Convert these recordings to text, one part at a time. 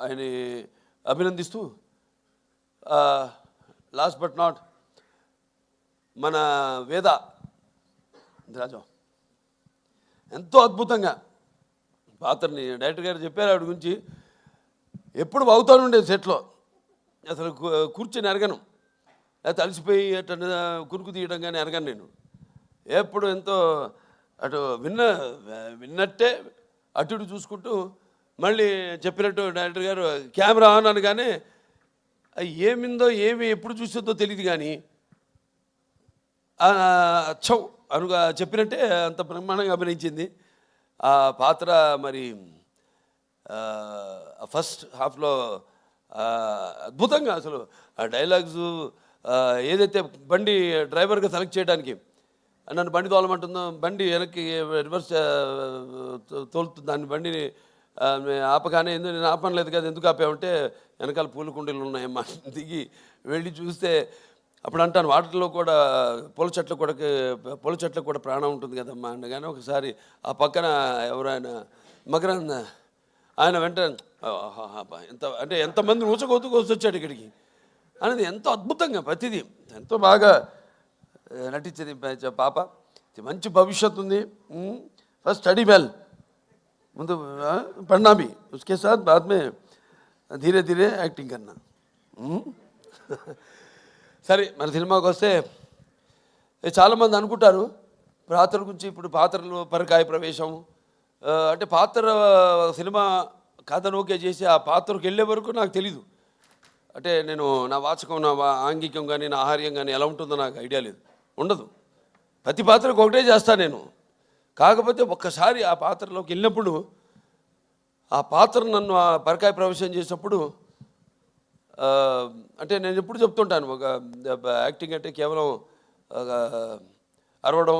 ఆయన అభినందిస్తూ last but not మన వేద రాజు ఎంతో అద్భుతంగా పాత్రని డైరెక్టర్ గారు చెప్పారు ఆవిడ గురించి. ఎప్పుడు అవుతాను ఉండేది సెట్లో, అసలు కూర్చొని ఎరగను, లేకపోతే అలసిపోయి అటు కురుకు తీయడం కానీ ఎరగను నేను. ఎప్పుడు ఎంతో అటు విన్నట్టే అటు ఇటు చూసుకుంటూ మళ్ళీ చెప్పినట్టు డైరెక్టర్ గారు కెమెరా ఆన్ అనగానే ఏమిందో ఏమి ఎప్పుడు చూసిందో తెలియదు కానీ చౌ అనుగా చెప్పినట్టే అంత బ్రహ్మాండంగా అభినయించింది. ఆ పాత్ర మరి ఫస్ట్ హాఫ్లో అద్భుతంగా అసలు ఆ డైలాగ్స్ ఏదైతే బండి డ్రైవర్గా సెలెక్ట్ చేయడానికి నన్ను బండి తోలమంటుందో, బండి వెనక్కి రివర్స్ తోలుతుంది, దాన్ని బండిని ఆపగానే నేను ఆపనలేదు కదా, ఎందుకు ఆపామంటే వెనకాల పూల కుండీలు ఉన్నాయమ్మా, దిగి వెళ్ళి చూస్తే అప్పుడు అంటాను వాటిలో కూడా పూల చెట్లకు కూడా ప్రాణం ఉంటుంది కదమ్మా అనగానే ఒకసారి ఆ పక్కన ఎవరైనా మకరంద ఆయన వెంటనే ఎంత అంటే ఎంతమంది వచ్చాడు ఇక్కడికి అనేది ఎంతో అద్భుతంగా ప్రతిదీ ఎంతో బాగా నటించేది పాప. మంచి భవిష్యత్తు ఉంది. ఫస్ట్ స్టడీ వెల్, ముందు पढ़ना भी, उसके साथ बाद में धीरे धीरे యాక్టింగ్ करना. సరే మన సినిమాకి వస్తే చాలామంది అనుకుంటారు పాత్రల గురించి. ఇప్పుడు పాత్రలు పరకాయ ప్రవేశం అంటే పాత్ర సినిమా కథను ఓకే చేసి ఆ పాత్రకు వెళ్ళే వరకు నాకు తెలీదు. అంటే నేను నా వాచకం, నా ఆంగికం కానీ నా ఆహార్యం కానీ ఎలా ఉంటుందో నాకు ఐడియా లేదు, ఉండదు. ప్రతి పాత్రకు ఒకటే చేస్తాను నేను. కాకపోతే ఒక్కసారి ఆ పాత్రలోకి వెళ్ళినప్పుడు ఆ పాత్ర నన్ను ఆ పరకాయ ప్రవేశం చేసినప్పుడు అంటే నేను ఎప్పుడు చెప్తుంటాను, ఒక యాక్టింగ్ అంటే కేవలం అరవడం,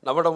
నవ్వడం,